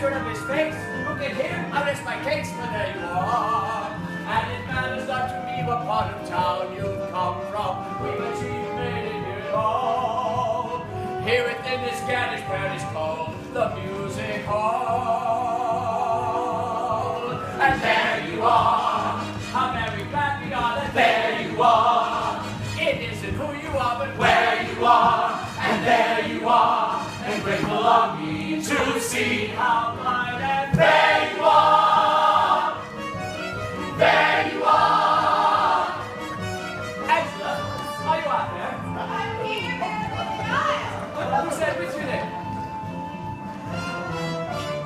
picture of his face. Look at him, I rest my case, but there you are. And it matters not to me what part of town you've come from. We've achieved made it all. Here within this garnish where is called the music hall. And there you are. How very glad we are that there you are. It isn't who you are, but where you are. And there you are. And grateful are we to see how blind and there you are. There you are. Angela, are you out there? I'm here, Who said with you then?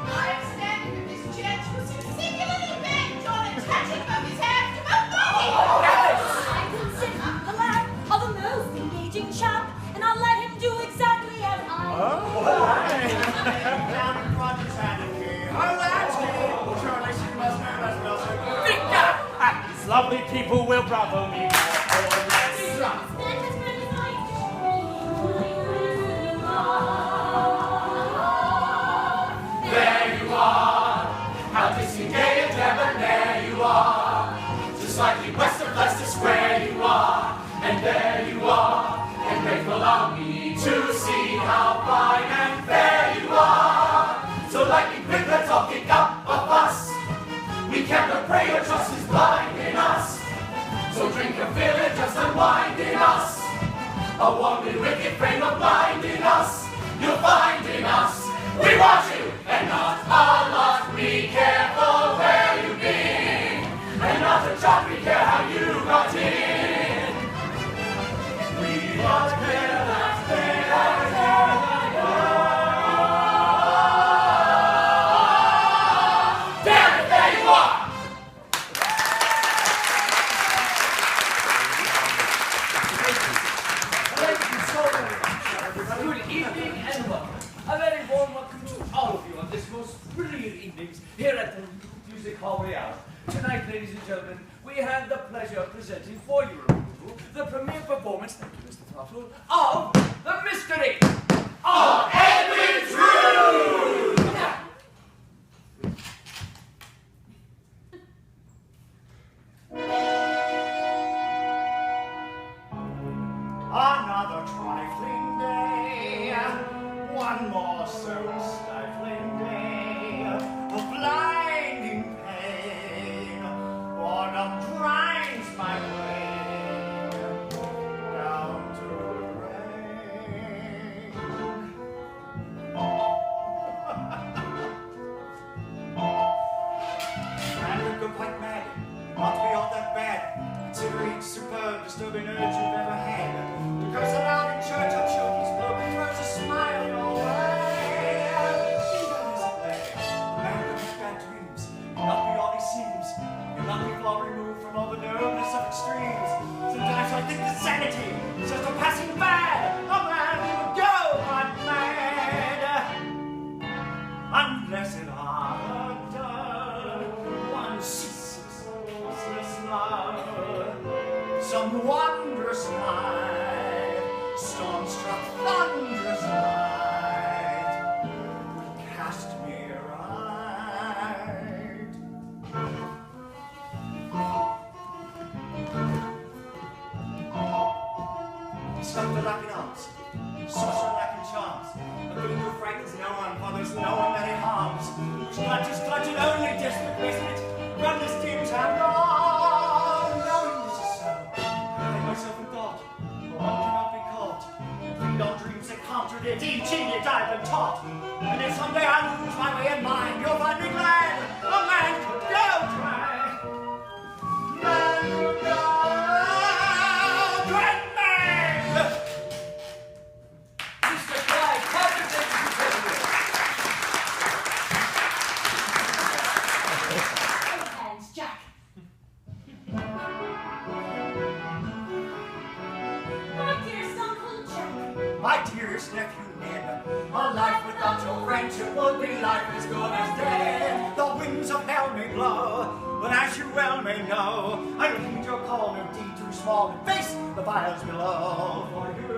I am standing with this church who seems singularly bent on attaching from his hands to my body. I consider the lad of a most engaging chap, and I'll let him do exactly as I do. Down in front of Sanity. Oh, that's good. Surely she must know as well, so good. These lovely people will bravo me. There you are. How disengaged and clever, there you are. Just slightly west of Leicester Square you are. And there you are. And grateful are we to see how fine and fair you are. So lightning quick, let's all kick up a fuss. We cannot pray your trust is blind in us. So drink and fill it, just unwind in us. A warm and wicked frame of mind in us. You'll find in us. We want you and not a lot. We care for where you've been. And not a jot, we care how you got in. We are clear, that's clear, that's clear. Damn it, there you are! Thank you so very much. Good evening and welcome. A very warm welcome to all of you on this most brilliant evenings here at the Music Hall Royale. Tonight, ladies and gentlemen, we have the pleasure of presenting for you the premiere performance, thank you, Mr. Throttle, of The Mystery of Edwin Drood! Another trifling day, one more soul-stifling day of blinding pain. Boredom grinds my brain down to the brain. And we go quite mad, not to be all that bad. Consider each superb, disturbing urge you've ever had. To curse aloud in church, I'm sure he's broken, throws a smile your way. Even as a play, the man that has bad dreams, not be all he seems, cannot be far removed from all the nervousness of extremes. Sometimes I think that sanity is just a passing fad. A man will go quite mad, unless it are done. One ceaseless love, some wondrous night, storm-struck, thunderous night, would cast me right. Sculptor lacking arms, sorcerer lacking charms, a being who frightens no one, for there's no one that he harms, whose clutches only desperate respite, run this team's hand on. Knowing this is so, I hide myself in thought, for one cannot be caught. Feed on dreams that contradict each idiot I've been taught. And if someday I lose my way and mind, you'll find me glad a man could go try. Man could go, great man! Mr. Clyde, congratulations to you. Shake hands, Jack. My dearest Uncle Jack. My dearest nephew Ned, a life without your friendship would be life as good as dead. The winds of hell may blow, but as you well may know, I don't heed your call, no deed too small to face the fires below. For you,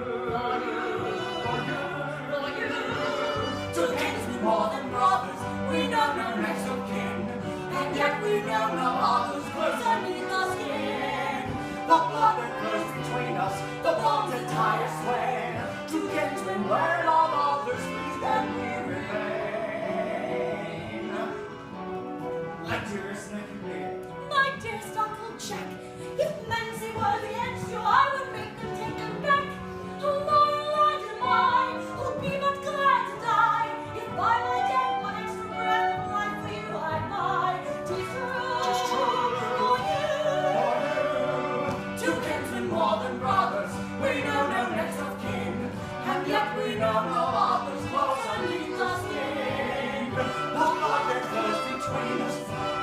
to the ends we more than brothers, we know know no next of kin, and yet we know no others close underneath our skin. The blood that flows between us, the bonds that tie us twain, two kinsmen where all others please, and we remain. My dearest nephew Nick, My dearest Uncle Jack, if men say worthy ends you, I would make them take them back. A loyal lad am I, who'll be but glad to die, if by my death one extra breath of life for you I'd buy. 'Tis true, for you. two kinsmen more than brothers, we know no next of kin, and yet we know no others close underneath our skin. The blood that flows between us,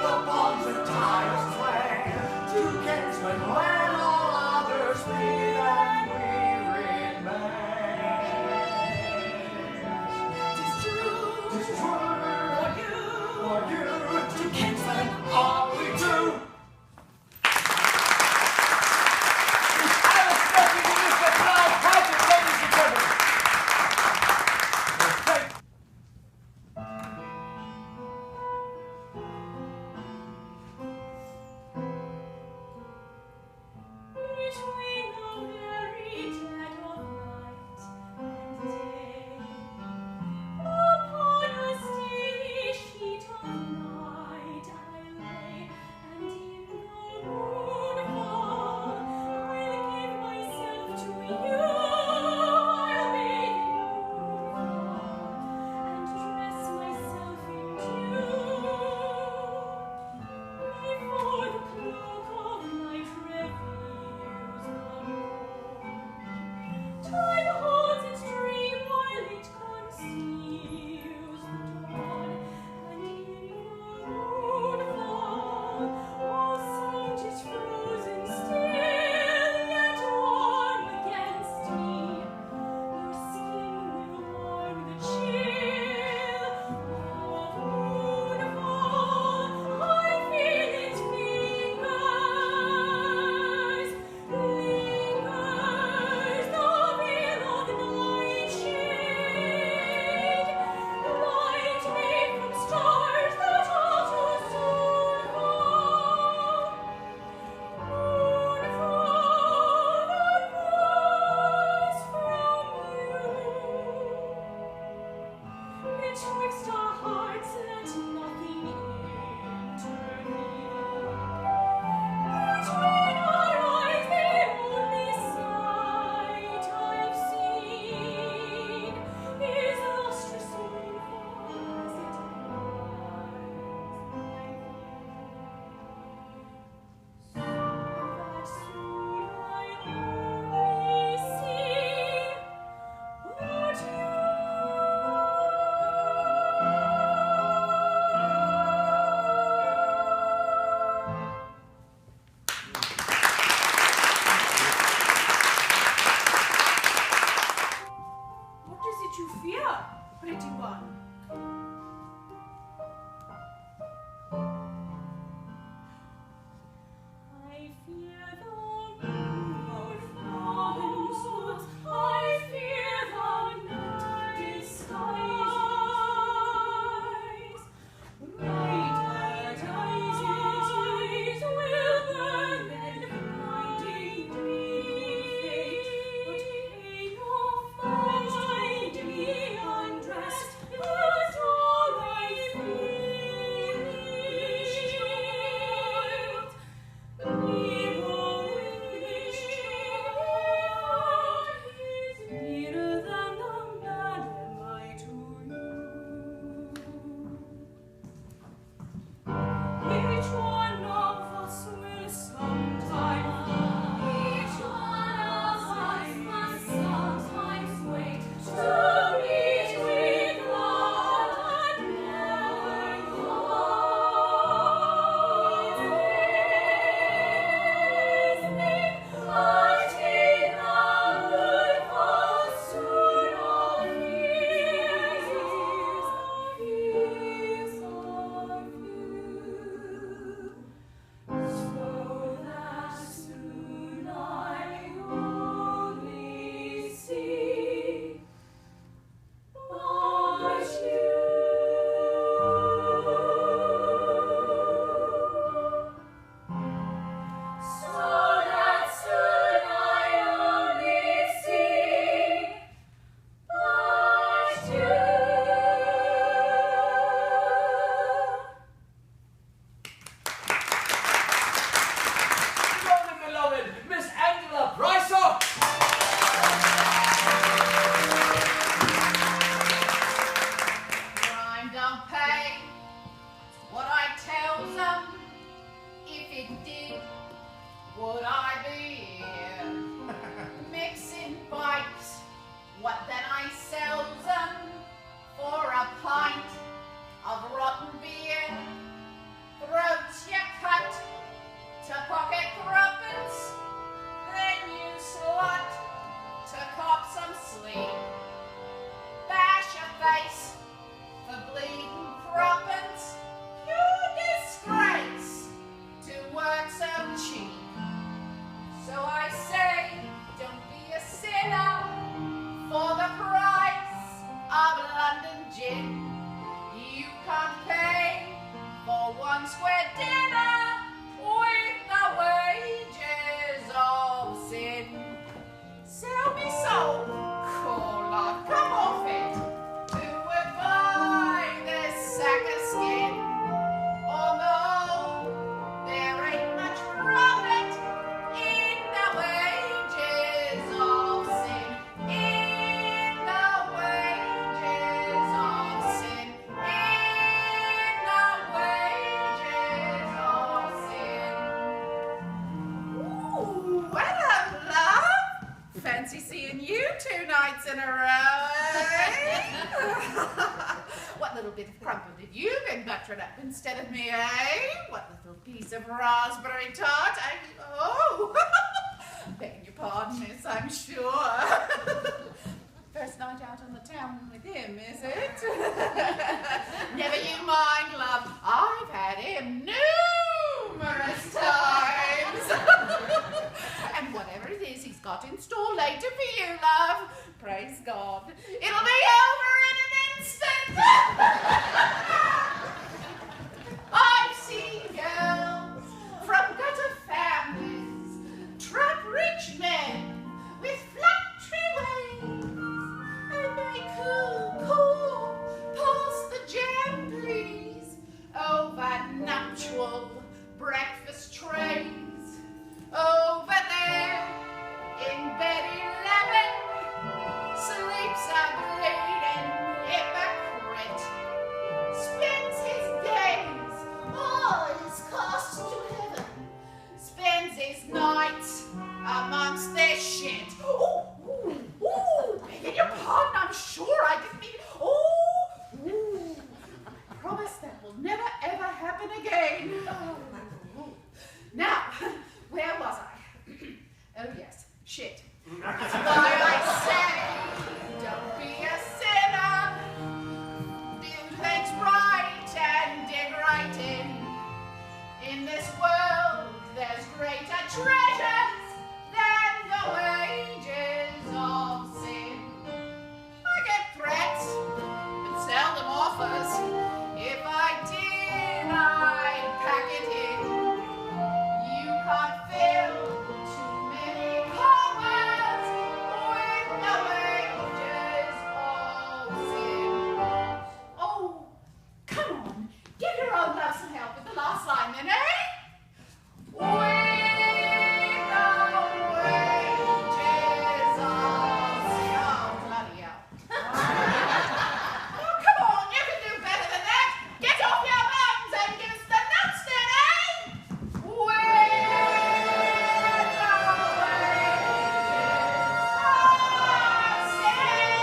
the bonds that tie us twain, two kinsmen when all others leave and we remain. 'Tis true, For you, two kinsmen are we two. between the sleep. Bash your face for bleeding threepence. Pure disgrace to work so cheap. So I say, don't be a sinner for the price of London gin. You can't pay for 1 square dinner with the wages of sin. Sell me soul, cool love, come off it. Who would buy this sack of skin? Although there ain't much profit in the wages of sin. In the wages of sin. In the wages of sin. Ooh, hello, love. Fancy seeing you 2 nights in a row, eh? What little bit of crumple did you bring buttered up instead of me, eh? What little piece of raspberry tart? Oh, begging your pardon, miss, I'm sure. First night out on the town with him, is it? Never you mind, love. I've had him numerous times. And whatever it is he's got in store later for you, love, praise God, it'll be over in an instant. I've seen girls from gutter families trap rich men with flattery ways, and they cool past the jam, please, over nuptial breakfast trays. Over there in bed 11 sleeps a bleeding hypocrite. Spends his days, all his costs to heaven. Spends his nights amongst their shit. Ooh, begging your pardon, I'm sure I didn't mean. Ooh. I promise that will never ever happen again. Now, where was I? Oh yes, shit. That's why I say, don't be a sinner. Do things right and dig right in. In this world, there's greater treasures than the wages of sin. I get threats, but seldom offers. If I did, I'd pack it in. You can't fill too many coffers with the wages of sin. Oh, come on, give your old love some help with the last line then, eh? With the wages of sin. Oh, bloody hell. Oh, come on, you can do better than that. Get off your buns and give us the nuts then, eh? With the wages of sin.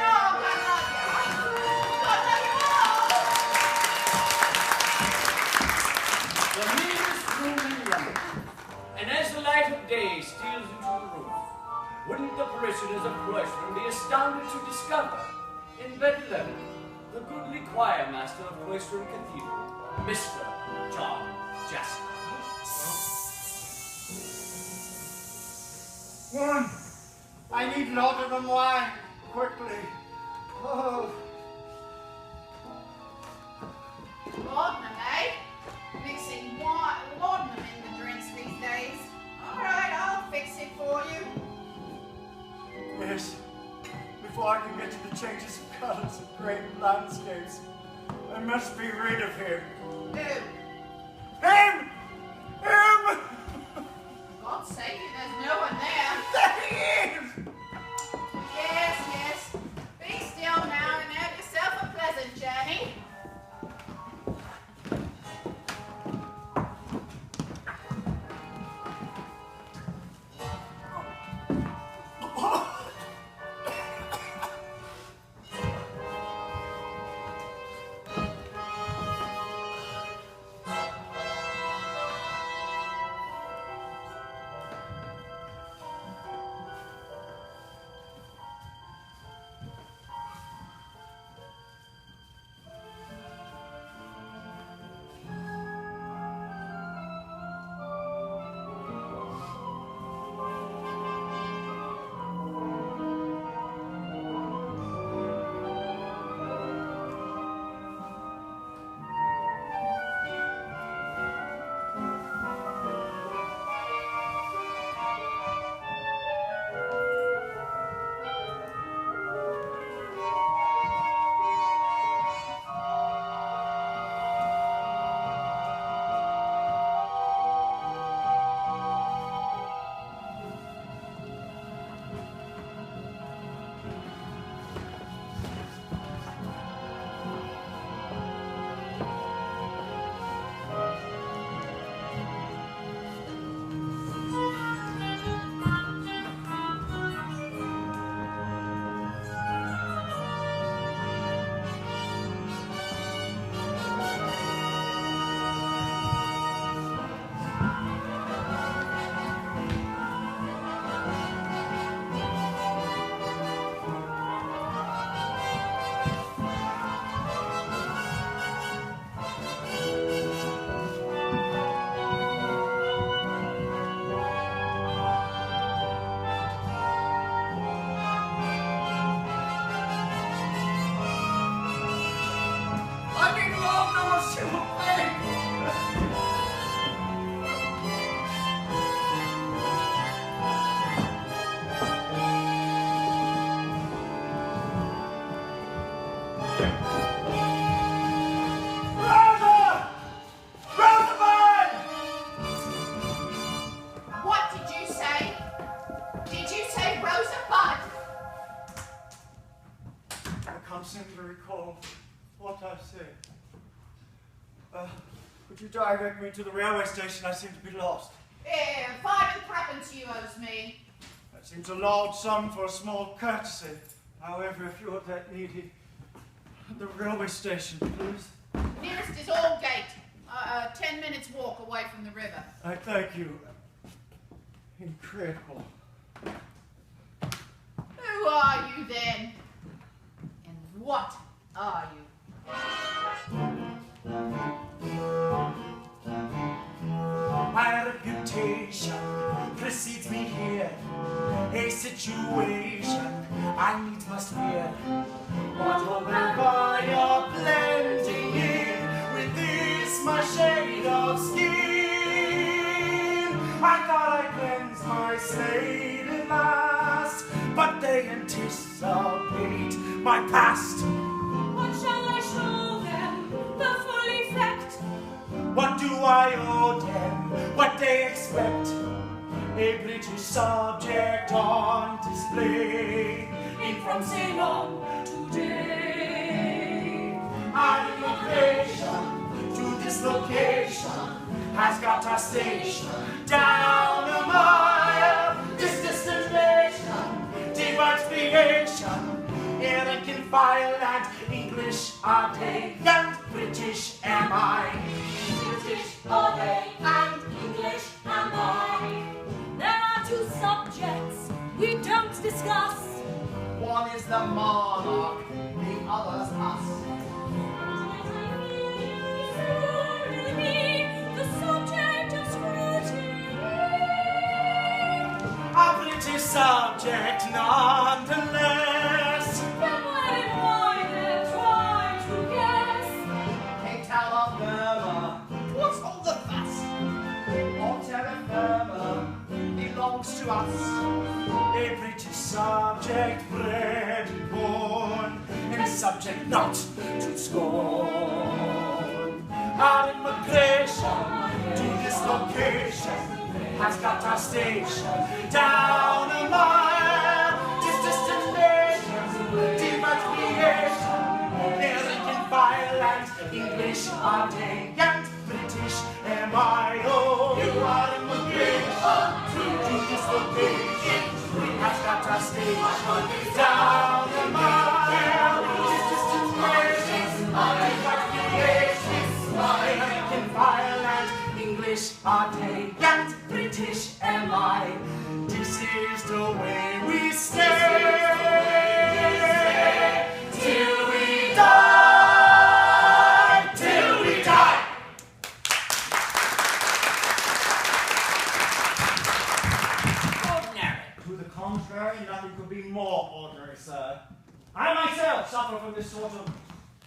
Oh, God love you. God love you all. The meanest room in London. And as the light of day steals into the room, wouldn't the parishioners of Cloisterham be astounded to discover, in bed 11, the goodly choir master of Cloisterham Cathedral, Mr. John Jasper. Woman, I need laudanum wine, quickly. Oh, Laudanum, eh? Mixing laudanum in the drinks these days. All right, I'll fix it for you. yes. Before I can get to the changes of colors of great landscapes, I must be rid of him. Who? Him! Him! For God's sake, there's no one there. There he is! Yes. Be still now and have yourself a pleasant journey. seem to recall what I said. Could you direct me to the railway station? I seem to be lost. 5 and threepence you owes me. That seems a large sum for a small courtesy. However, if you're that needy, the railway station, please. Nearest is Aldgate. 10 minutes walk away from the river. I thank you. Incredible. Who are you then? And what are you? My reputation precedes me here, a situation I needs must fear. What hope have I of blending in with this my shade of skin? I thought I cleansed my slate at last, but they anticipate my past. What shall I show them? The full effect. What do I owe them? What they expect? A British subject on display In from Ceylon today. Our immigration to this location has got our station down a mile. This destination diverts creation. Rank and file and English are they and British am I. British are they and English am I. There are 2 subjects we don't discuss. One is the monarch, the other's us. The subject of scrutiny. A British subject nonetheless. From where and why they're trying to guess. Can't tell of Burma. What's all the fuss? All terra firma belongs to us. A British subject bred and born, and a subject not to scorn. Our immigration to this location has got our station down a mile. This destination, demarcation, Rank and file and English are they and British am I. Oh, you are immigration to this location has got our station down a mile. This destination, demarcation, Rank and file and English are they and British am I. This is the way we stay till we die, till we die. Ordinary. To the contrary, nothing could be more ordinary, sir. I myself suffer from this sort of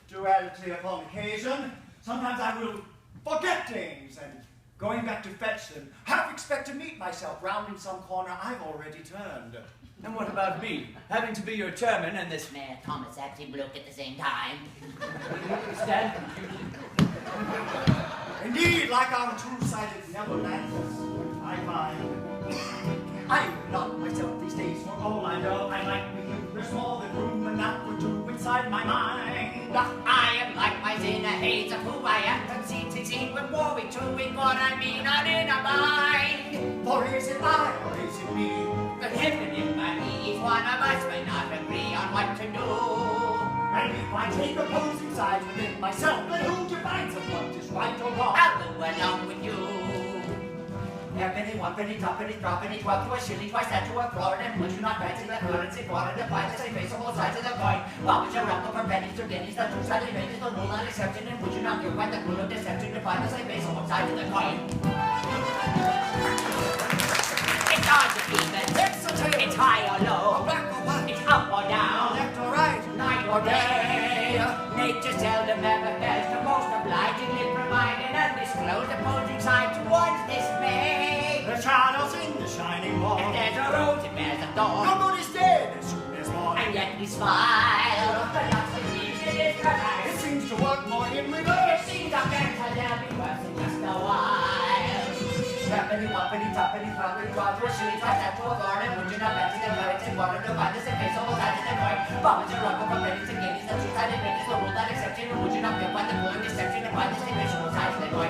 duality upon occasion. Sometimes I will forget things, and going back to fetch them, half expect to meet myself round in some corner I've already turned. And what about me? Having to be your chairman and this Mayor Thomas acting bloke at the same time. stand Indeed, like our two-sided Neverlanders, I find I'm not myself these days, for all I know. I might be there's more than room enough for two inside my mind. I am like my inner haze of who I am, from scene to scene, when war we chewing what I mean on in a mind. For is it I, or is it me? But heaven if by me, each one of us may not agree on what to do. And if I take opposing sides within myself, then who defines of what is right or wrong? I'll go along with you. A penny, 1 penny, 2 penny, 3 penny, 12 to a shilling, twice that to a florin, and would you not fancy the currency foreign to find the same face on both sides of the coin? What was your uncle from pennies to guineas, the two-sided rate is the rule not exception, and would you not give quite the rule of deception to find the same face on both sides of the coin? It's hard to even, it's high or low, it's up or down, Left or right? night or day. Nature seldom ever fails to most obligingly provide an undisclosed opposing side towards dismay. The shadows in the shining wall. If there's a rose, it bears a thorn. Nobody's dead as soon as morning. And yet we smile. Philosophy is correct. It seems to work more in It reverse. seems our mental will be worse in just a while. penny, one penny, two penny, three penny, twelve, a shilling, twice that to a florin, and would you not fancy the currency, water, the finest, and face almost out in the coin, bombers and rubber from pennies and guineas, the two-sided pennies, the rule that exception, and would you not get one, the pulling deception, and find the distinction, both sides in the coin.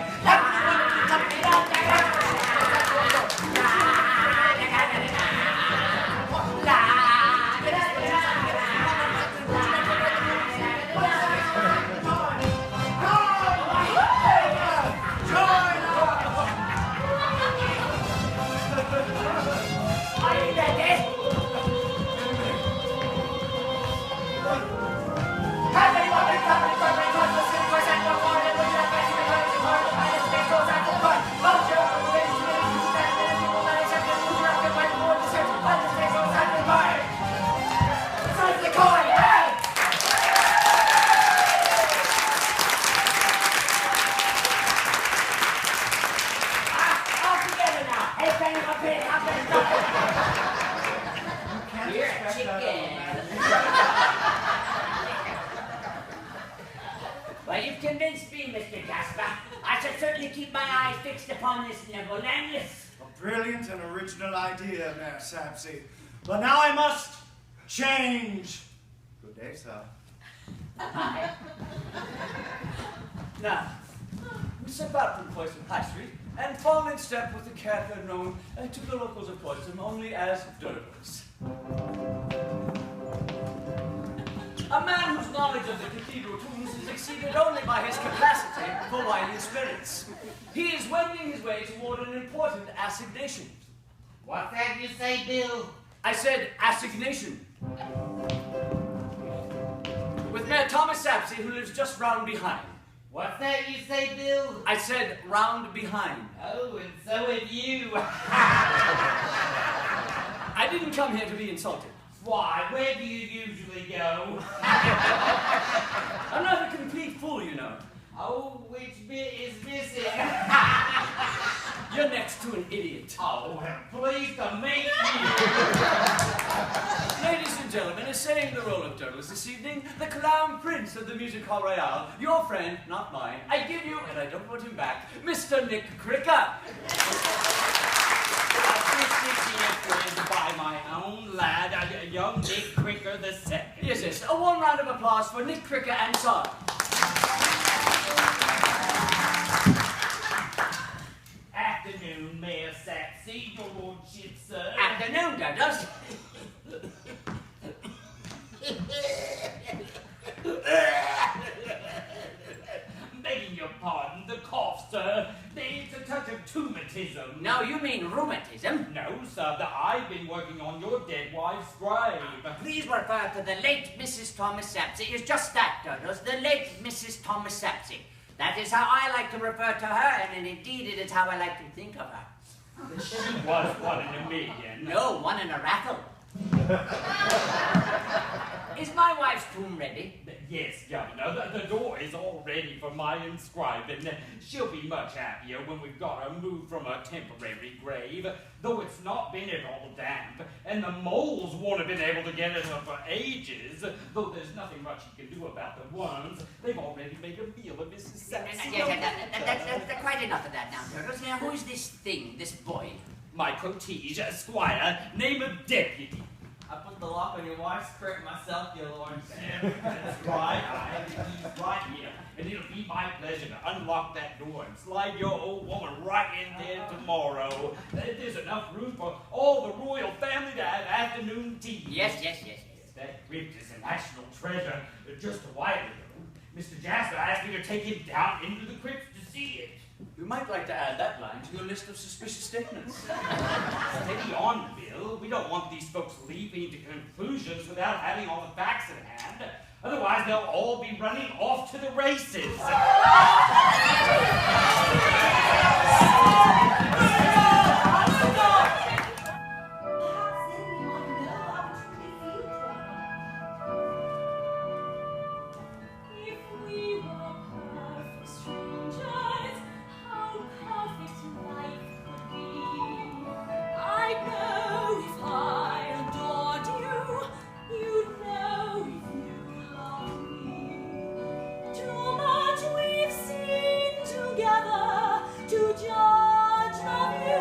Well, you've convinced me, Mr. Jasper. I shall certainly keep my eyes fixed upon this nibble nameless. A brilliant and original idea, Mayor Sapsy. But now I must change. Good day, sir. Now, we step out from Poison High Street and fall in step with the character known to the locals of Poison only as Drood. A man whose knowledge of the cathedral tombs is exceeded only by his capacity for wily spirits. He is wending his way toward an important assignation. What's that you say, Bill? I said assignation. With Mayor Thomas Sapsy, who lives just round behind. What's that you say, Bill? I said round behind. Oh, and so have you. I didn't come here to be insulted. Why, where do you usually go? I'm not a complete fool, you know. Oh, which bit is missing? You're next to an idiot. Oh, pleased to meet you. Ladies and gentlemen, essaying the role of Douglas this evening, the clown prince of the Music Hall Royale, your friend, not mine, I give you, and I don't want him back, Mr. Nick Cricker. By my own lad, young Nick Cricker the second. Yes, yes. A warm round of applause for Nick Cricker and son. Afternoon, Mayor Sapsy, your lordship, sir. Afternoon, Douglas. Begging your pardon, the cough, sir. It's a touch of rheumatism. No, you mean rheumatism? No, sir, that I've been working on your dead wife's grave. Please refer to the late Mrs. Thomas Sapsy. It's just that, Douglas. The late Mrs. Thomas Sapsy. That is how I like to refer to her, and indeed it is how I like to think of her. She was one in a million. No, one in a raffle. Is my wife's tomb ready? Yes, Governor. The door is all ready for my inscribing. She'll be much happier when we've got her moved from a temporary grave, though it's not been at all damp, and the moles won't have been able to get at her for ages, though there's nothing much you can do about the worms. They've already made a meal of Mrs. Sapsy. That's quite enough of that now, Douglas. Now, who is this thing, this boy? My protege, Squire, name of deputy. I put the lock on your wife's crib myself, your lordship. That's right, I have the keys right here, and it'll be my pleasure to unlock that door and slide your old woman right in there tomorrow. There's enough room for all the royal family to have afternoon tea. Yes. That crypt is a national treasure. Just a while ago, Mr. Jasper asked me to take him down into the crypt to see it. You might like to add that line to your list of suspicious statements. Steady on, Bill. We don't want these folks leaping to conclusions without having all the facts at hand. Otherwise, they'll all be running off to the races. To judge the view.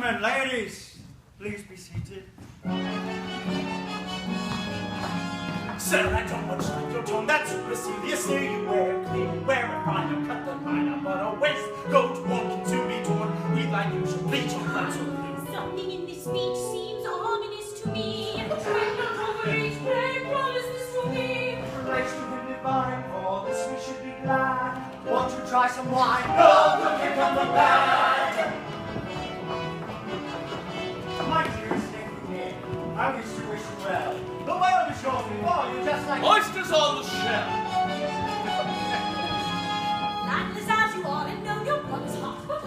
Gentlemen, ladies, please be seated. Sir, I don't much like your tone, that's supercilious. You say you wear clean, wear a finer cut than mine, but a waistcoat walking to be torn. We like you should bleach your blood so clean. Something in this speech seems ominous to me. Between the coverage, pray promise this to me. Relates to him divine, for this we should be glad. Want to try some wine? No good can come from bad. My dearest Edwin, I wish to wish you well. The world is yours before you, just like Oysters on the shelf. Landless as you are, and know your blood is hot, but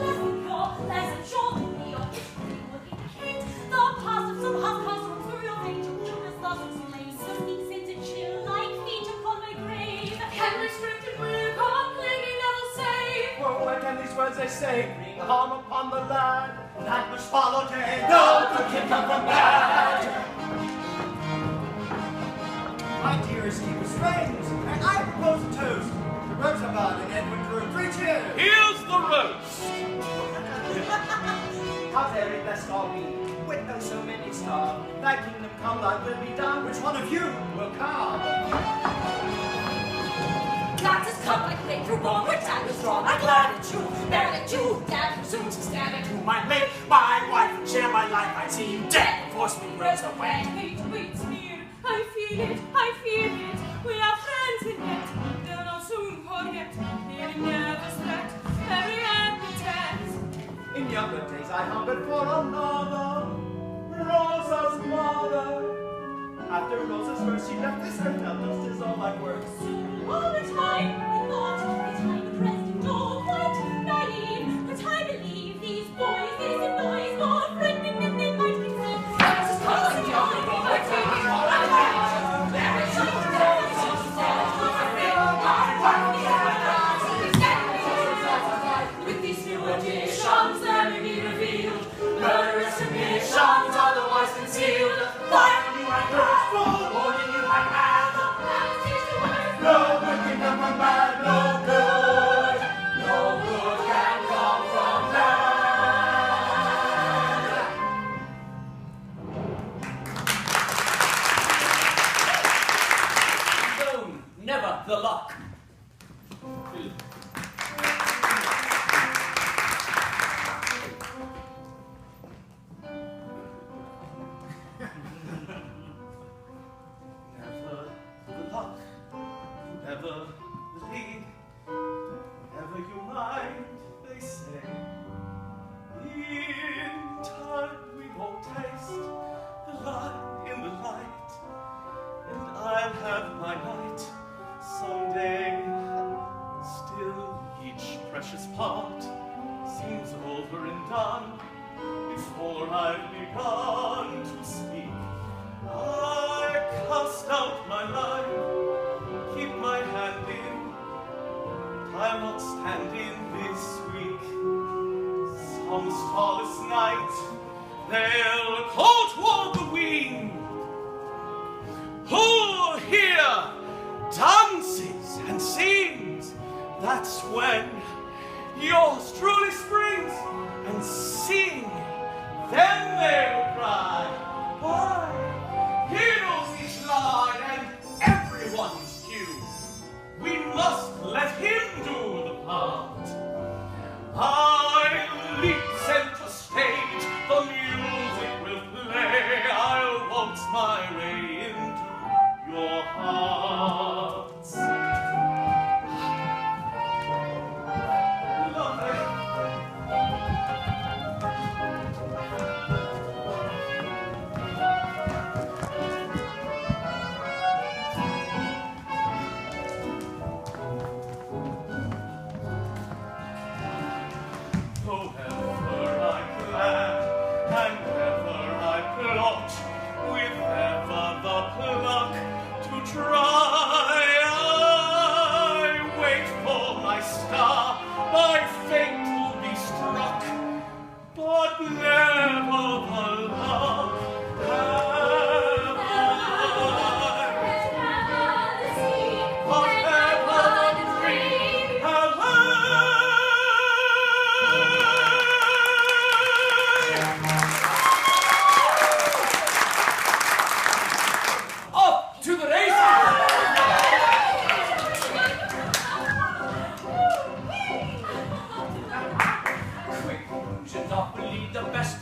less and sure to be your history will indicate the past of some house runs through your veins. Your children's thoughts explain, so sneaks into chill like feet upon my grave. Can restricted will come, clinging never say. oh, what can these words they say bring harm upon the land that must follow day? No good can come from bad. My dearest deepest friends, and I propose a toast to Roosevelt and Edwin Drood. 3 cheers! Here's the roast. How very blessed are we, with though so many starve. Thy kingdom come, thy will be done. Which one of you will come? God's has come like rain through war, which I was drawn. I'm glad at you, mad at you, dad presume to stand at Who might make my wife and share my life? I see you dead before spring grows away. Hate waits near, I feel it, I feel it. We are friends in it, they'll not soon forget. Nearly never sweat, very epithets. In younger days I hungered for another, Rosa's mother. After Rosa's birth, she left this earth, now dust is all my work. Soon all the time, I thought, the time the president all quite naive. But I believe these boys, these boys, more friendly than they might be said. This is causing joy, but taking all I like. With these new additions that may be revealed, murderous submissions otherwise concealed. Fire you and curse, warning you and mad. No good can come from bad. No good. No good can come from bad. Stone, never the luck. Never the luck, never the lead, never you mind, they say. In time we will taste the light in the light, and I'll have my night someday. Still each precious part seems over and done before I've begun to speak. I cast out my life, keep my hand in, I'll not stand in this week. Some starless night, they'll call toward the wing. Who'll hear dances and sings? That's when yours truly springs and sing. Then they'll cry, why, he knows each line and everyone's due. We must let him do the part. I'll leap center stage, the music will play. I'll waltz my way into your hearts. Lovely.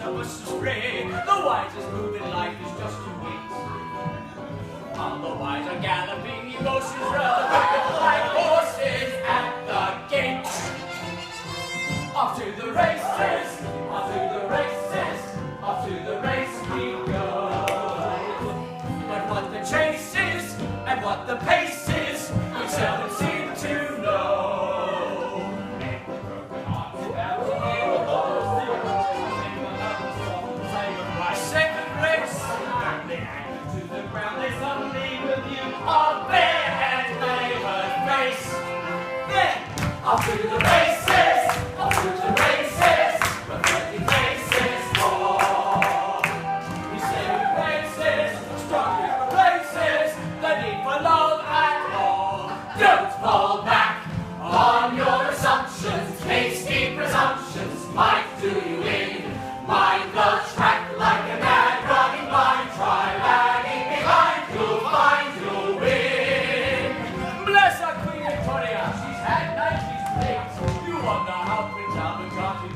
of us to spray. The wisest move in life is just to wait. While the wise are galloping, emotions rather quick like horses at the gate. Off to the races, off to the races, off to the race we go. But what the chase is and what the pace is, we seldom seem to know. Second race, and they anchor to the ground, they suddenly with you are bare and laboured face. Then, off to the races, off to the races, with 30 races more. We say races, strong races, the need for love and all. Don't fall back on your assumptions, hasty presumptions might do you in. Mind the track like a mad running blind, try lagging behind, you'll find you'll win. Bless our Queen Victoria, she's had 90s plates. You wonder how Prince Albert got it.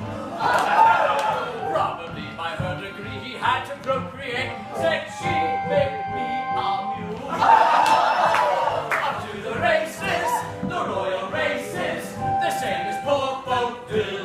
Probably by her degree he had to procreate, said she make me a mule. Up to the races, the royal races, the same as poor folk do.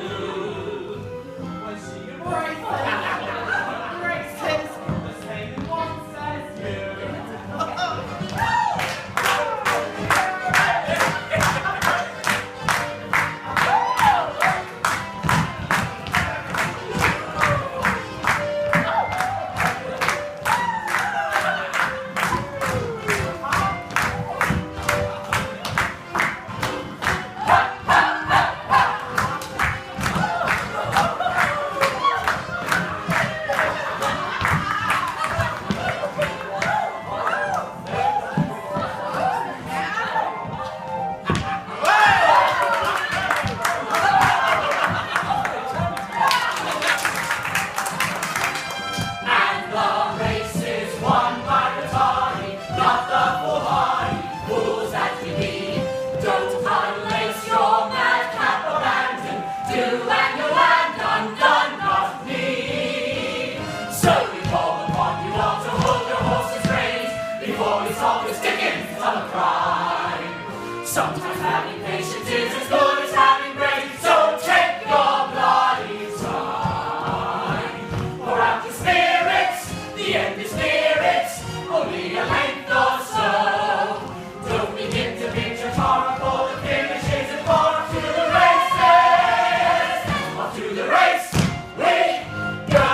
Sometimes having patience is as good as having brains, so take your bloody time. Pour out your spirits, the end is near it, only a length or so. Don't begin to picture horror for the finishes and off to the races. Off to the race we go.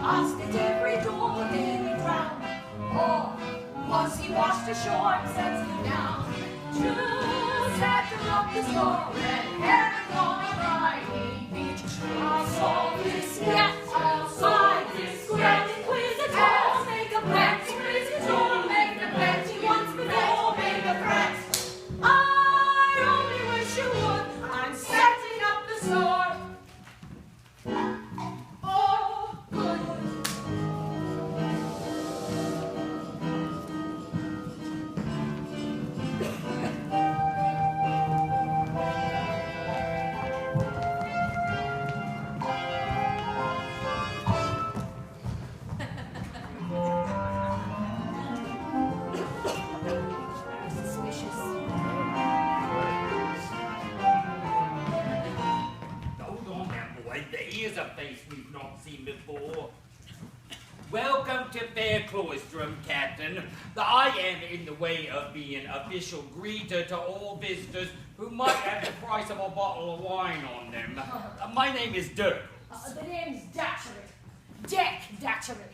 Asked at every door, did he drown? Or was he washed ashore and sent you down? Drood had to lock the store and heaven on a briny beach. I saw this cat outside this great inquisitor. Make a bet, inquisitor, make a bet. He wants me before, make a threat. I only wish you would. I'm setting up the store. Oh, good. Suspicious. Hold on now, boy. Here's a face we've not seen before. Welcome to Fair Cloistrum, Captain. I am in the way of being official greeter to all visitors who might have the price of a bottle of wine on them. My name is Drood. The name's Datchery. Dick Datchery.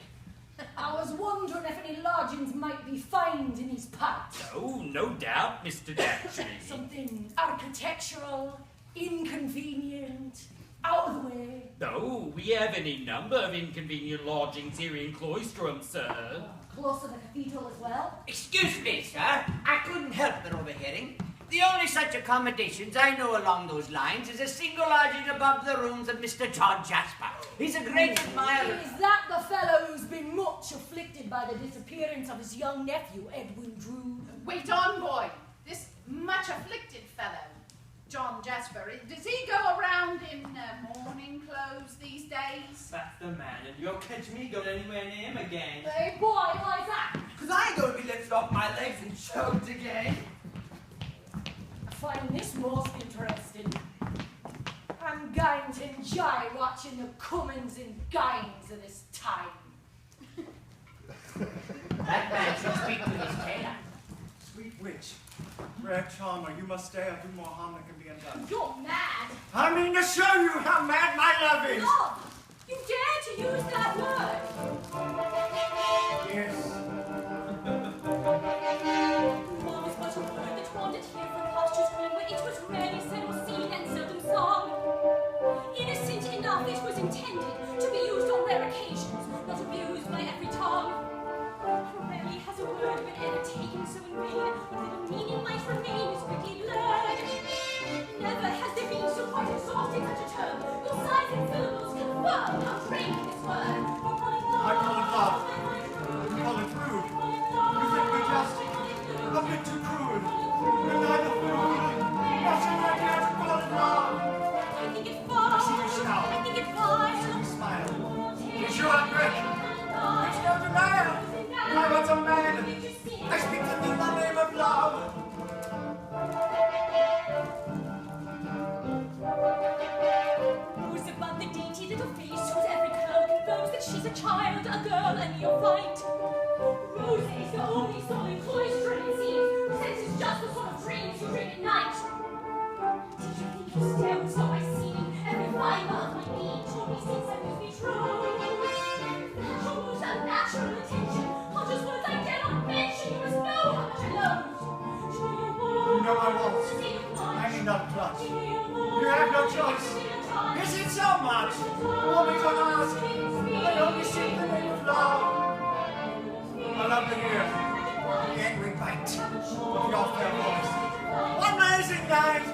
I was wondering if any lodgings might be found in his parts. Oh, no doubt, Mr. Datchery. Something architectural, inconvenient, out of the way. Oh, we have any number of inconvenient lodgings here in Cloistrum, sir. Close to the cathedral as well. Excuse me, sir. I couldn't help but overhearing. The only such accommodations I know along those lines is a single lodging above the rooms of Mr. John Jasper. He's a great admirer. Is that the fellow who's been much afflicted by the disappearance of his young nephew, Edwin Drood? Wait on, boy. This much afflicted fellow, John Jasper, does he go around in mourning clothes these days? That's the man, and you'll catch me going anywhere near him again. Hey, boy, why's that? Because I ain't going to be lifted off my legs and choked again. I find this most interesting. I'm going to enjoy watching the comings and goings of this time. That man should speak to his tailor. Sweet witch, rare charmer, you must stay or do more harm than can be undone. You're mad. I mean to show you how mad my love is. Love! You dare to use that word? Yes. Love is but a word that wandered here from pastures green, where it was rarely said or seen and seldom sung. Innocent enough it was intended to be used on rare occasions, not abused by every tongue. Rarely has a word been ever taken so in vain, that the meaning might remain is quickly blurred. Never has there been so quite exhausting such a term. Your sighs and syllables confirm how strange this word. I call it love. You call it rude. You think me just a bit too crude. You're neither fool, nor should I dare to call it love. I think it fine. I see you scowl. I think it fine. I see you smile. It's your brick. It's no denial. I was a man. I speak to thee in the name of love. Who's above the dainty little face, whose every curl confirms that she's a child, a girl, and neophyte? Rose is the only soul in cloistrum, it seems, who senses just the sort of dreams you dream at night. Did you think you stared so I see? Every fibre of my being told me since I was betrothed. That shows a natural attention. Conscious words I dare not mention. You must know how much I love. You know I won't. I need not clutch. You have no choice. Is it so much? Want me to ask? I only seek the name of love. I love to hear the angry bite of your fair voice. One amazing night,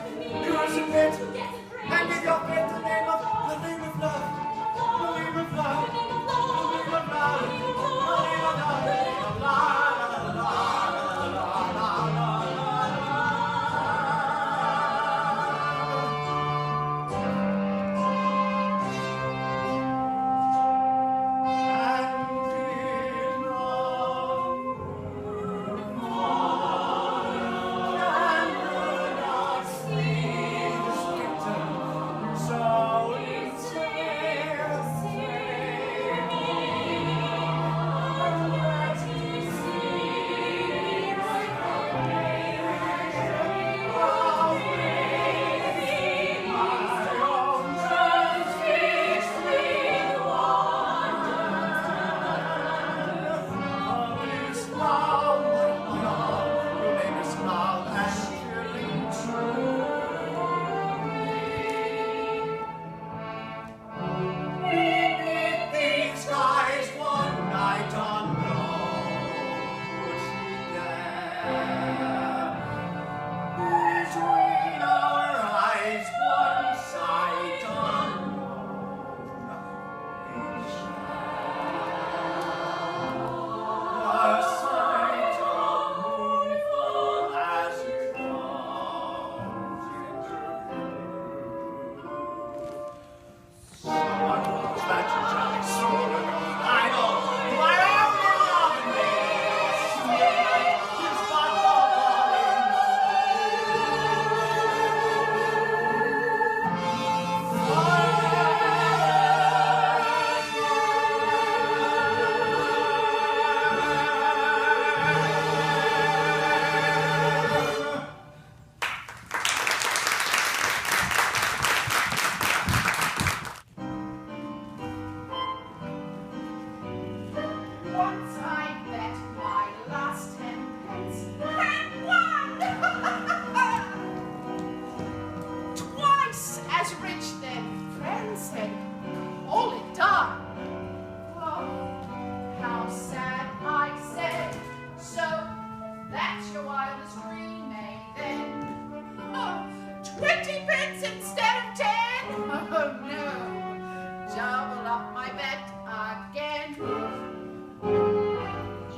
you will submit and give your faith the name of love. The name of love. The name of love. The name of love. The name of love. The name of love. roll up my bed again.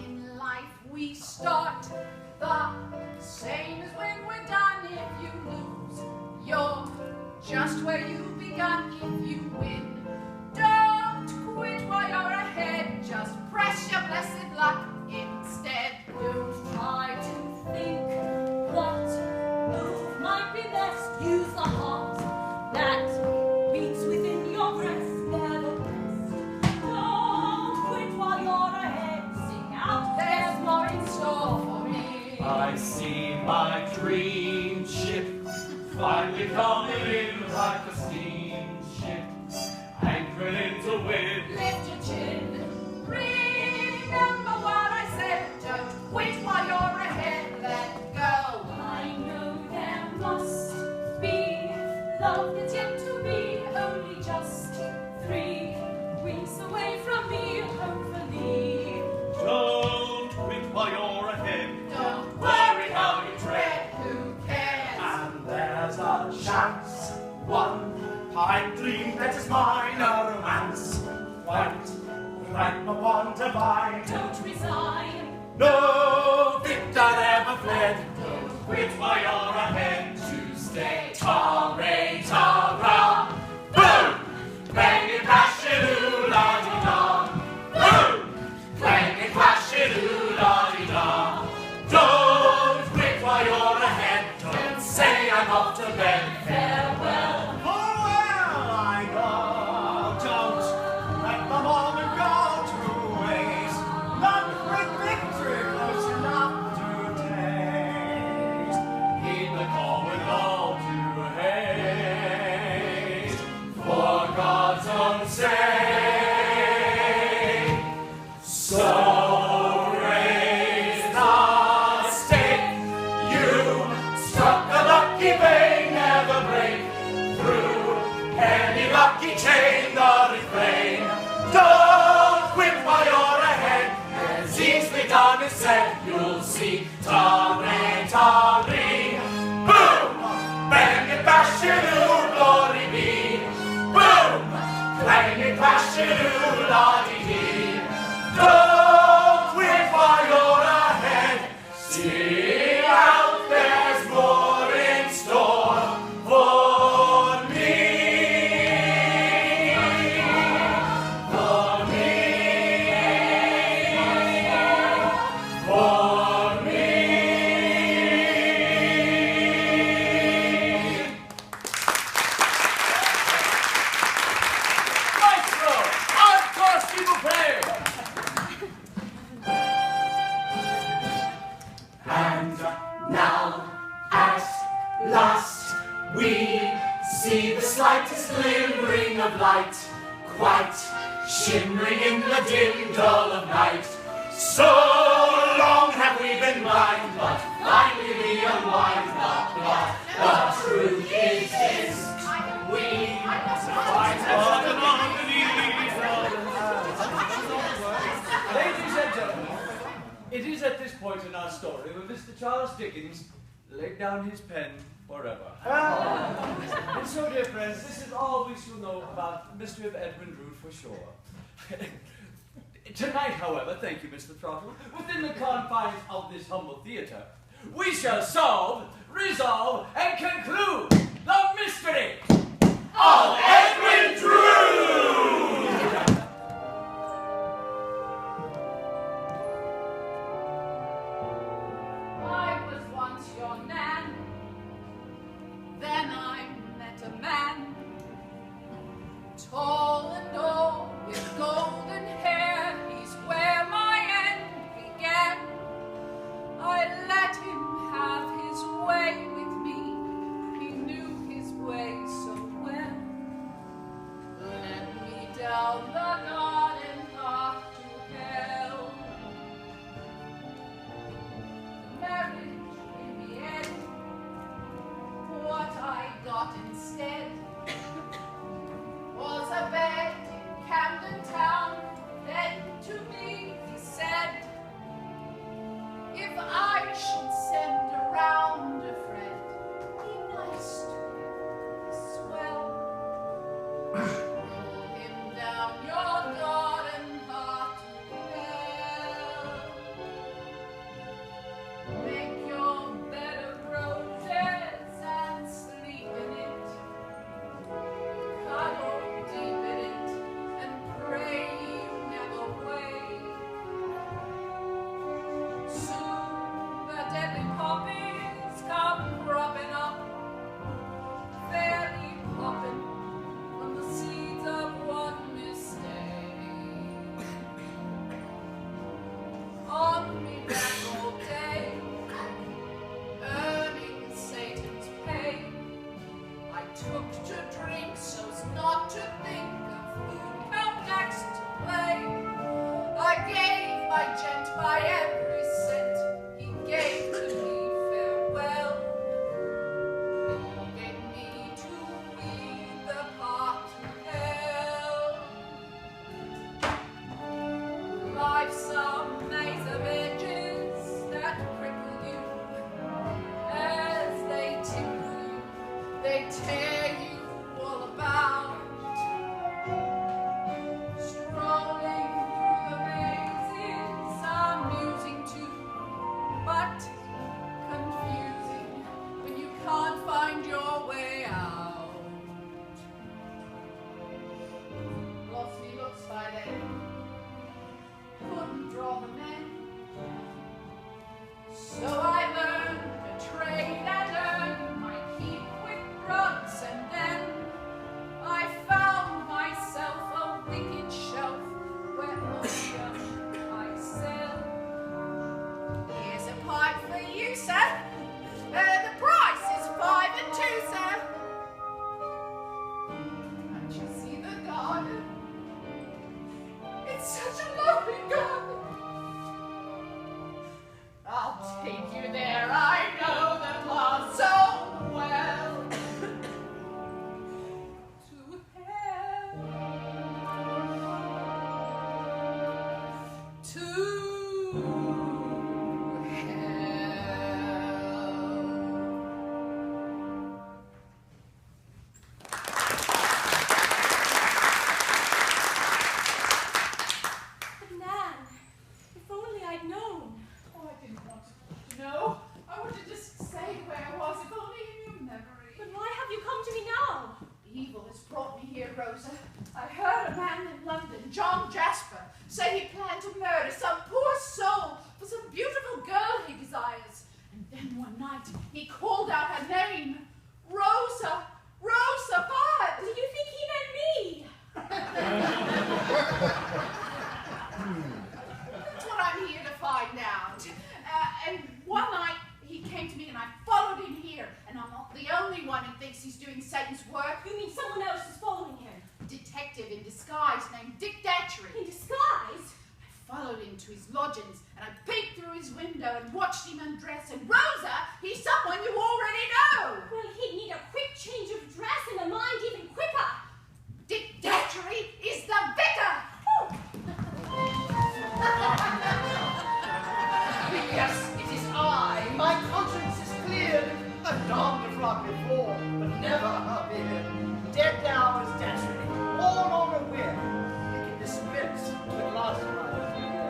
In life we start the same as when we're done. If you lose, you're just where you begun. If you win, don't quit while you're ahead. Just press your blessed luck instead. Don't try to think what move might be best. Use the heart that beats within your breast. Never rest. Don't quit while you're ahead. Sing out, there's more in store for me. I see my dream ship finally coming in like a steamship, anchored into wind. Lift your chin. Remember what I said. Don't quit while you're ahead. Let go. I know there must be love that's yet to be. Only just 3 weeks away from me, hopefully. Don't quit while you're ahead. Don't worry how you tread. Who cares? And there's a chance, one pipe dream that is mine, a romance, quite like my one divine. Don't resign. No victor ever fled. Don't quit while you're ahead. To stay. Ta-ra, ta-ra. Boom! Bang it, crash it, ooh, la-di-da. Boom! Bang it, crash it, ooh, la-di-da. Don't quit while you're ahead. Don't say I'm off to bed. Farewell. Farewell, I go. Don't let the moment go to waste. Not with victory close enough to taste. Heed the call with all due haste. For God's own sake. So raise the stake. You struck a lucky vein, never break through any lucky chain. The refrain. Don't quit while you're ahead. As easily done as said, you'll see. Ta-ra, ta-ra. Boom! Bang it, bash it, ooh, glory be. Boom! Clang it, crash it, ooh, la-di-dee. Don't quit while you're ahead. See out, there's more in store for me. For me. For me. Maestro, encore s'il vous plaît. And now, at last, we see the slightest glimmering of light, quite shimmering in the dim dull of night. So long have we been blind, but finally we unwind the plot. The truth is this, we fight for the Ladies and gentlemen, it is at this point in our story where Mr. Charles Dickens laid down his pen forever. And so, dear friends, this is all we shall know about the mystery of Edwin Drood for sure. Tonight, however, thank you, Mr. Trottle, within the confines of this humble theatre, we shall solve, resolve, and conclude the mystery of Edwin Drood! I was once your nan. Then I met a man, tall and old, with golden hair. He's where my end began. I let him have his way with me. He knew his way so well. such a lovely garden. I'll take you there, I know the path so well. To hell. To But Nan, if only I'd known. Oh, I didn't want to know. I wanted to just say where I was, if only in your memory. But why have you come to me now? Evil has brought me here, Rosa. I heard a man in London, John Jasper, say he planned to murder some poor soul for some beautiful girl he desires. And then one night he called out her name, Rosa, Rosa Bud. Do you think he meant me? That's what I'm here to find out. And one night he came to me and I followed him here. And I'm not the only one who thinks he's doing Satan's work. You mean someone else is following him? Detective in disguise named Dick Datchery. In disguise? I followed him to his lodgings and I peeked through his window and watched him undress. And Rosa, he's someone you already know. Well, he'd need a quick change of dress and a mind even quicker. Dick Datchery is the vicar. Yes, it is I. My conscience is cleared. I've donned the frock before, but never a beard. Dead now is Datchery, all on a whim. He can dispense with lots of my fear.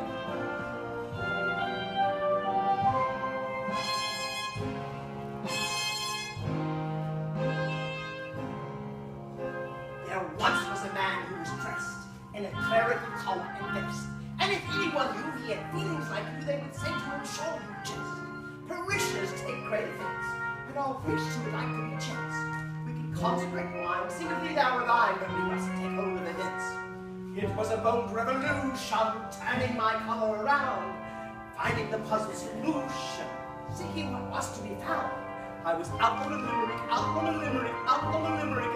There once was a man who was dressed in a clerical collar and vest. And if anyone knew he had feelings like you, they would say to him, show you jest. Parishioners take great offense, and all priests who would like to be gents. We can consecrate wine, sing of thee thou and I, but we must take hold of the nets. It was a bold revolution, turning my collar around, finding the puzzle's solution, seeking what was to be found. I was out on a limerick, out on a limerick, out on a limerick,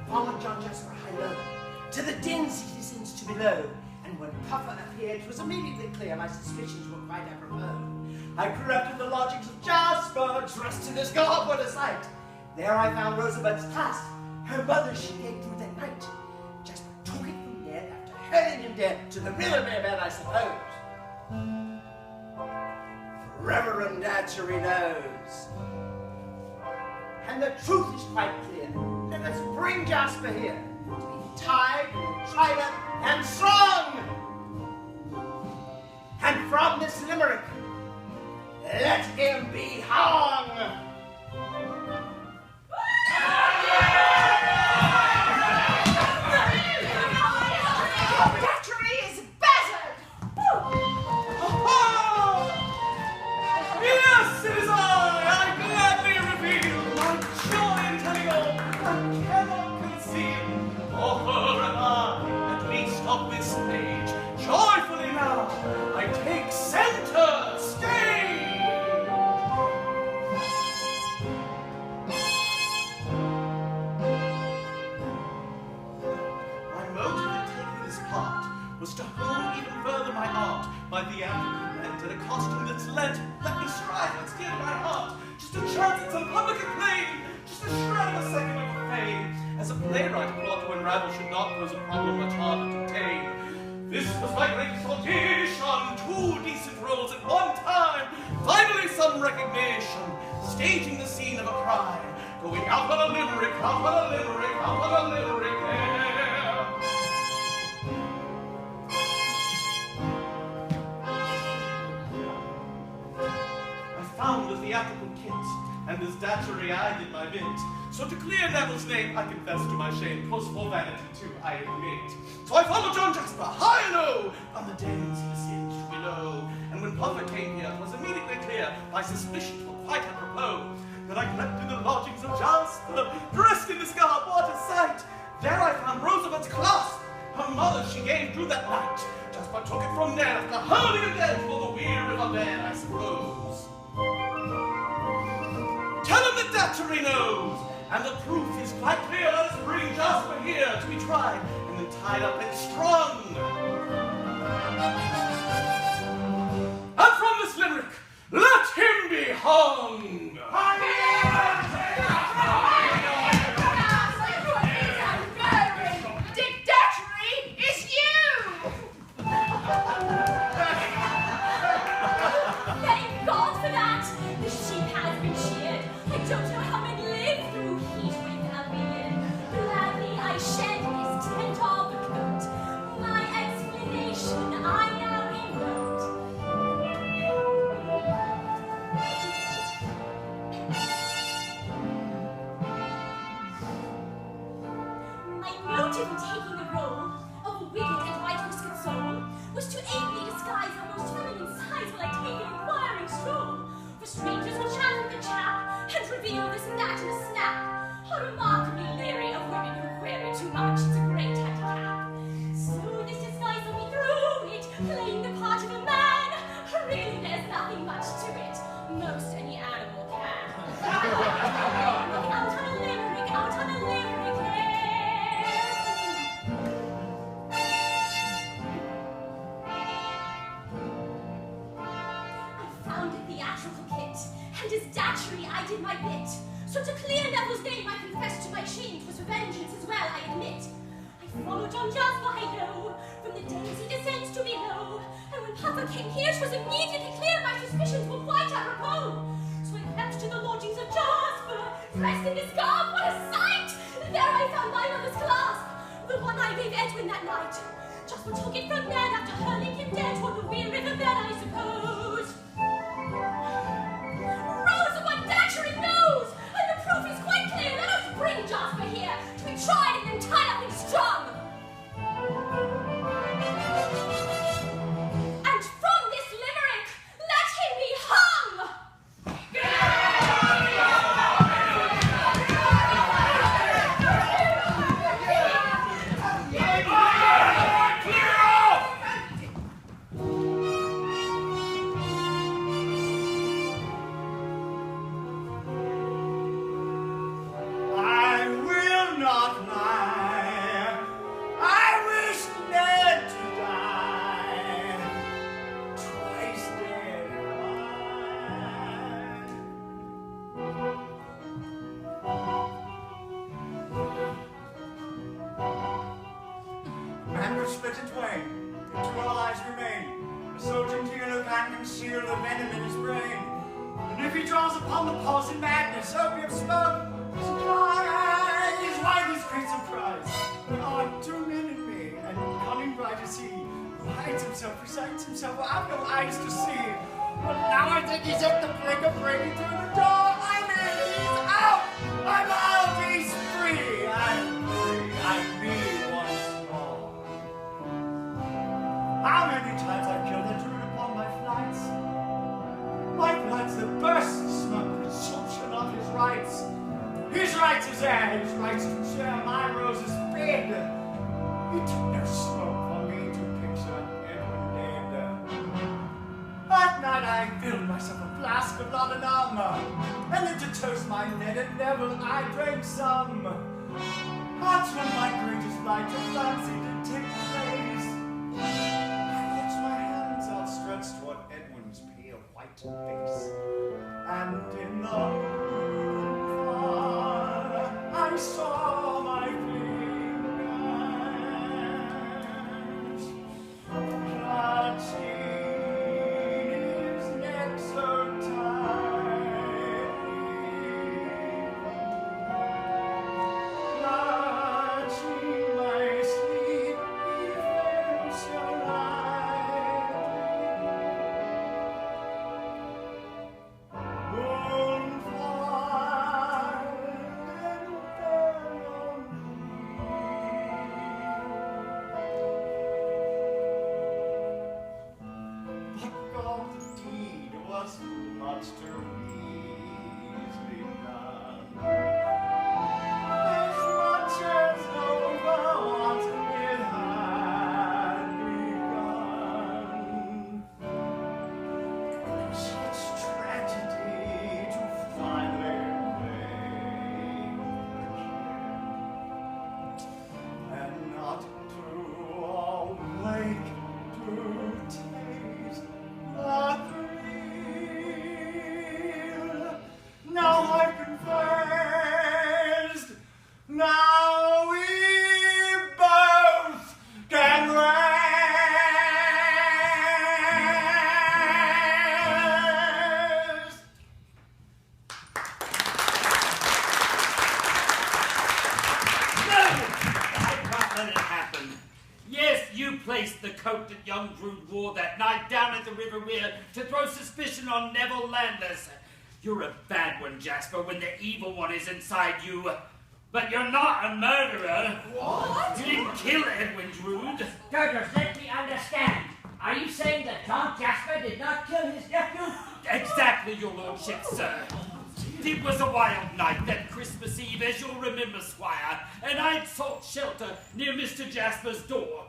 followed John Jasper high-low, to the dens he descends to below, and when Puffer appeared, 'twas immediately clear my suspicions were quite apropos. I crept in the lodgings of Jasper, dressed in his garb, what a sight! There I found Rosebud's task, her mother she gave through that night. Jasper took it from there after hurling him dead to the river bed, I suppose. Reverend Datchery knows. And the truth is quite clear. Let us bring Jasper here to be tied, trident, and strong. And from this limerick, let him be hung. Datchery is battered. Yes, it is I gladly reveal my joy in telling all I cannot conceal. Author am I, at least of this page. Joyfully now, I take center stage. My motive in taking this part was to hone even further my art by theatrical bent and a costume that's lent. Let me strive what's dear to my heart, just a chance at some public acclaim, just a shred of a second of fame. As a playwright, plot to unravel should not pose a problem much harder to tame. This was my greatest audition, 2 decent roles at one time, finally some recognition, staging the scene of a crime, going out on a limerick, out on a limerick, out on a limerick, yeah. I found a theatrical kit, and as Datchery I did my bit. So to clear Neville's name, I confess to my shame, cause for vanity too, I admit. So I followed John Jasper, high and low, on the dens he descends to below. And when Puffer came here, 'twas immediately clear, my suspicions were quite apropos. That I crept in the lodgings of Jasper, dressed in this garb, what a sight! There I found Rosebud's clasp, her mother she gave through that night. Jasper took it from there, after hurling it dead for the weir river bed, I suppose. Tell him that Datchery knows, And the proof is quite clear. Let us bring Jasper here to be tried, and then tied up and strung. And from this limerick, let him be hung. Dictatory is you! Thank God for that! The sheep has been sheared. I don't know how men live through heat without beard. Gladly I shed his tent of the coat. My explanation I now invoked. My motive in taking the role of a wicked and white-whiskered soul was to ably disguise our most feminine sides while I take an inquiring stroll. For strangers will chat with the chap and reveal this and that in a snap. Are remarkably leery of women who query too much. It's a great handicap. So this disguise got me through it, playing the part of a man. Really, there's nothing much to it. Most any animal can. Out on a limerick, out on a limerick, yeah. I found a theatrical kit, and as datchery I did my bit. So to clear Neville's name, I confess to my shame 'twas for vengeance as well, I admit. I followed John Jasper, I know, from the days he descends to below. And when Papa came here, 'twas immediately clear my suspicions were quite apropos. So I crept to the lodgings of Jasper, dressed in this garb, what a sight! There I found my mother's clasp, the one I gave Edwin that night. Jasper took it from Ned after hurling him dead toward the weir river bed, I suppose. Rose, what datchery knows! And the proof is quite clear. Let us bring Jasper here to be tried and then tied up and strung. And from this limerick, let him be hung! I will not lie. I wish Ned to die. Twice dead Man was split in twain, and two all eyes remain. A so genteel who can conceal the venom in his brain. And if he draws upon the pulse in madness, opium smoke, his wife is great surprise. There are two men in me, and cunning bright as he, who hides himself, recites himself, well, I've no eyes to see. But now I think he's at the brink of breaking through the door. I'm in, he's out! I'm out, he's free! I'm free, I'm me once more. How many times I've killed the Drood upon my flights? My flights that burst the smoke, presumption of his rights. His rights is air, his rights to share my roses big. He took no smoke for me to picture Edwin dead. At night I filled myself a flask of laudanum, and then to toast my Ned and Neville I drank some. That's when my greatest light of fancy did take place. I watched my hands outstretched toward Edwin's pale white face, and in the I saw my fingers clutching his neck so tightly, clutching my sleep, he fell so lightly. Moon fire and replaced the coat that young Drood wore that night down at the River Weir to throw suspicion on Neville Landers. You're a bad one, Jasper, when the evil one is inside you. But you're not a murderer. What? You didn't kill Edwin Drood. Douglas, let me understand. Are you saying that John Jasper did not kill his nephew? Exactly, your lordship, sir. It was a wild night, that Christmas Eve, as you'll remember, Squire, and I'd sought shelter near Mr. Jasper's door.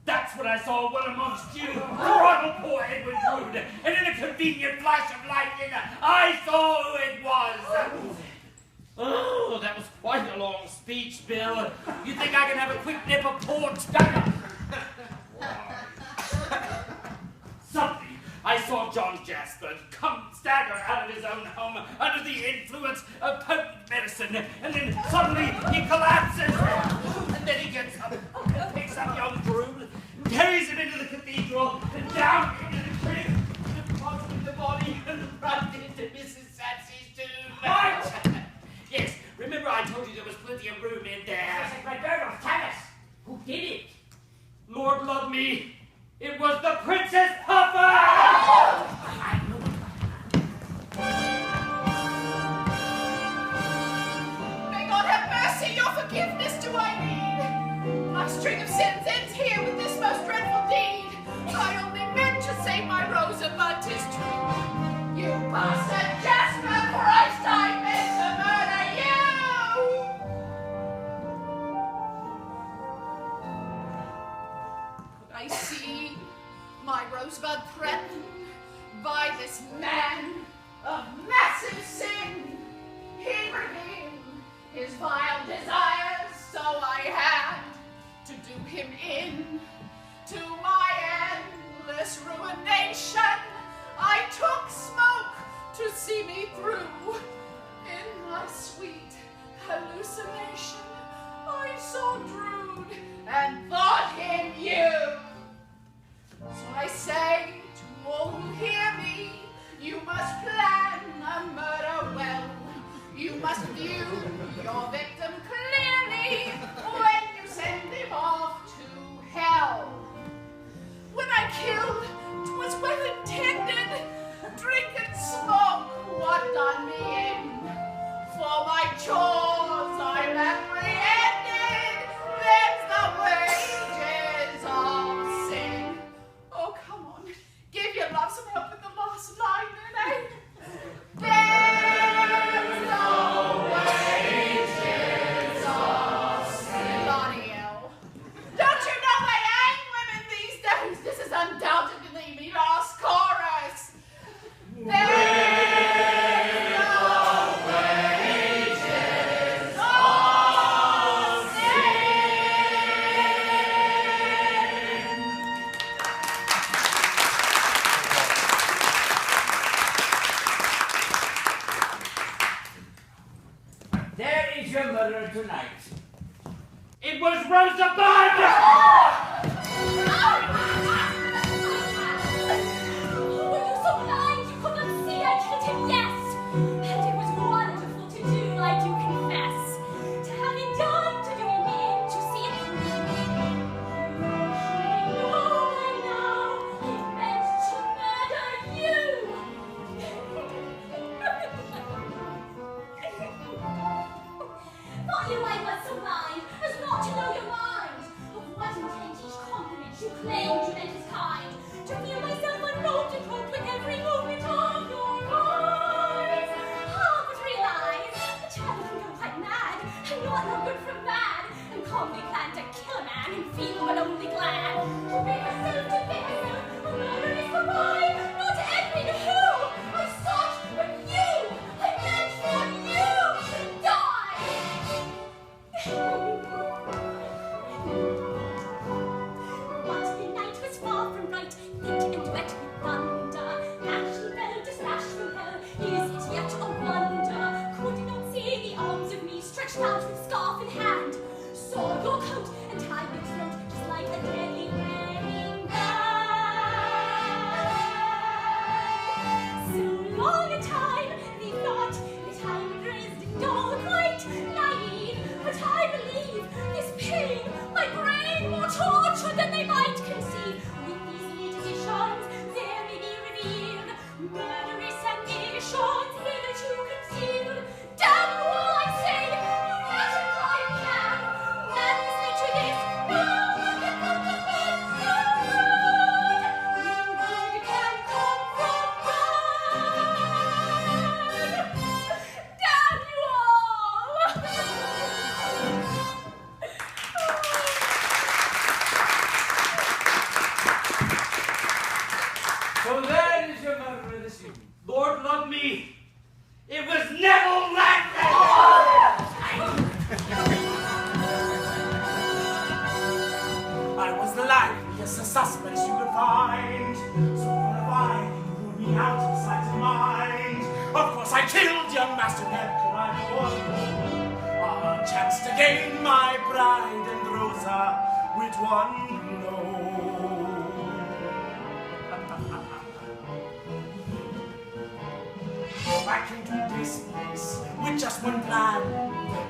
That's when I saw one amongst you throttle poor Edwin Drood, and in a convenient flash of lightning, I saw who it was. Oh, that was quite a long speech, Bill. You think I can have a quick nip of port? Suddenly, I saw John Jasper come stagger out of his own home under the influence of potent medicine, and then suddenly he collapses. And then he gets up and picks up young Drood and carries him into the cathedral and down into the creek and deposited the body and right into Mrs. Satsy's tomb. What? Yes, remember I told you there was plenty of room in there. Yes, but Douglas, tell us, who did it? Lord love me, it was the Princess Puffer! May God have mercy, your forgiveness do I need. My string of sins ends here with this most dreadful deed. I only meant to save my Rosa, but 'tis true. You bastard Jasper, Christ, I meant to murder you! Could I see my Rosebud threatened by this man of massive sin? He redeemed his vile desires, so I had to do him in. To my endless ruination, I took smoke to see me through. In my sweet hallucination, I saw Drood and thought him you. So I say to all who hear me, you must plan a murder well. You must view your victim clearly when you send him off to hell. When I killed, 'twas well intended. Drink and smoke what done me in. For my chores I'm apprehended. There's the wages of sin. Oh, come on. Give your love some help with the last line, then, There's no wages of sin. Bloody hell. Don't you know they hang women these days? This is undoubtedly me last chorus. There's no wages of sin. There is your murderer tonight. It was Rosebud! Were you so blind you could not see I killed him? Yes, and it was wonderful to do, I do confess. To have it done, to do him in, to see it through. I know, he meant to murder you. Thought you I was so blind as not to know your mind. Of what intent each compliment you claimed you meant as kind. To feel myself unrobed and cloaked with every movement of your eyes. Ah, but realize, the child can go quite mad, and not no good from bad, and calmly plan to kill a man and feel but only glad. To be myself, a murder is for mine, not Edwin who I sought but you. I meant for you to die. But the night was far from bright, thick and wet with thunder. Ashy fell to splash from hell, is it yet a wonder? Could not see the arms of me stretched out with scarf in hand. Saw your coat and tied your throat just like a deadly wedding band. So long a time, they thought that I would raise the doll quite naive. But I believe this pain, my brain more tortured than they might conceive. chance to gain my bride and Rosa with one blow. I came to this place with just one plan,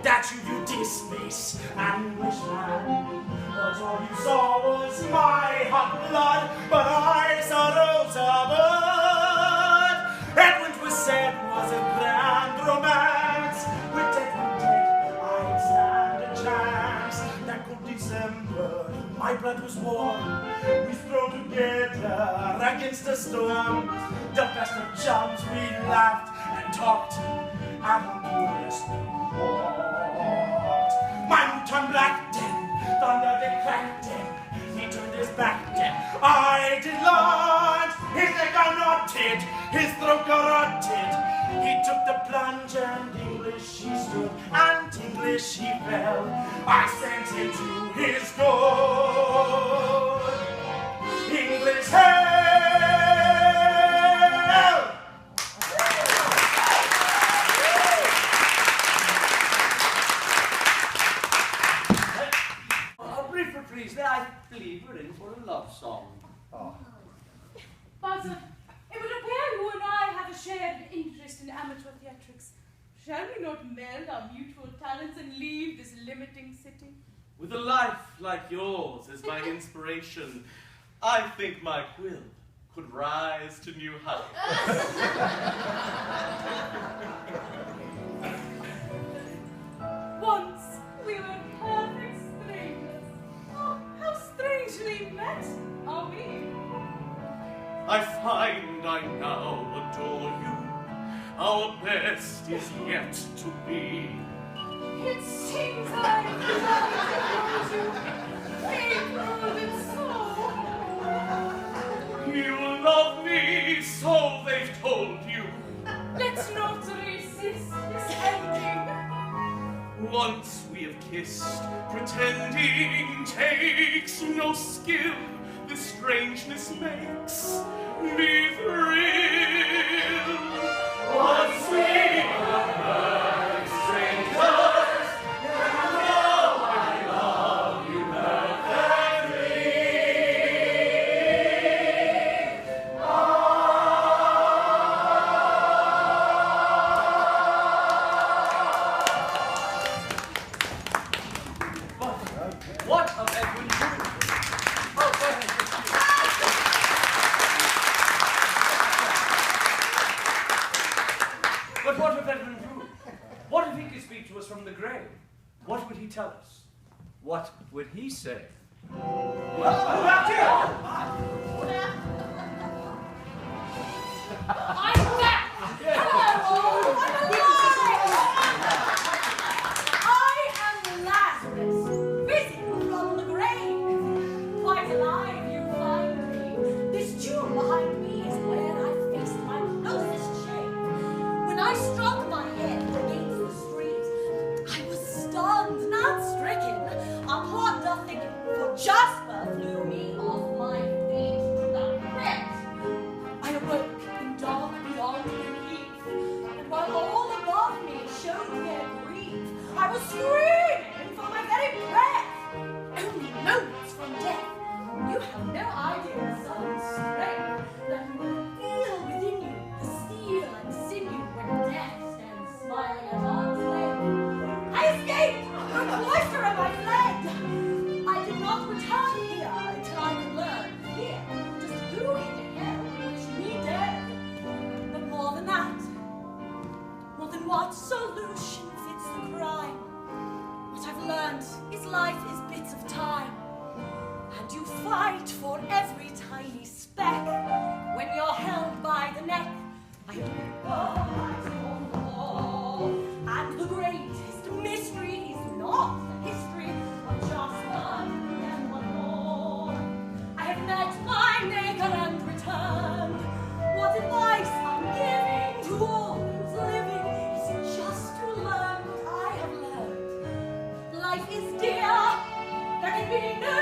that you displace an Englishman. But all you saw was my hot blood, but I saw Rosa Bud. Edwin was said was a grand romance. With Edwin dead, I'd stand a chance. That cold December, my blood was warm. We strolled together against the storm. The best of chums, we laughed and talked, and gloriously walked. My mood turned black then, thunder they cracked then. He turned his back then, I did not. His neck unknotted, his throat garroted. He took the plunge and English he stood, and English he fell. I sent him to his good English hell. Please, I believe we're in for a love song. But it would appear you and I have a shared interest in amateur theatrics. Shall we not meld our mutual talents and leave this limiting city? With a life like yours as my inspiration, I think my quill could rise to new heights. Once we were perfect strangers. Oh, how strangely met are we? I find I now adore you. Our best is yet to be. It seems I loved you. April and so. You love me, so they've told you. Let's not resist this ending. Once we have kissed, pretending takes no skill. The strangeness makes me thrill. Once we were strangers, you know I love you perfectly. What of Edwin Drood? Oh, go ahead. But what of Edwin Drood? What if he could speak to us from the grave? What would he tell us? What would he say? I'm back! Hello! I am Lazarus, risen from the grave. Quite alive you find me. This tomb behind me is where I faced my closest shame. When I struck my head against the street, I was stunned, not stricken. A plot doth thicken, for Jasper flew me off my feet to the pit. I awoke in dark beyond belief, and while all above me showed their grief, I was screaming for my very breath. Only moments from death, you have no idea the sudden strength that will feel within you the steel and sinew when death stands smiling at arm's length. I escaped from the cloister and I fled. I did not return here until I could learn here just who in hell wished me dead. But more than that, more than what solution fits the crime, what I've learned is life is bits of time, and you fight for every tiny speck. When you're held by the neck, I am right on the wall, and the greatest mystery is not the history of just one and one more. I have met my maker and returned. What advice I'm giving to all who's living is just to learn what I have learned. Life is dear, there can be no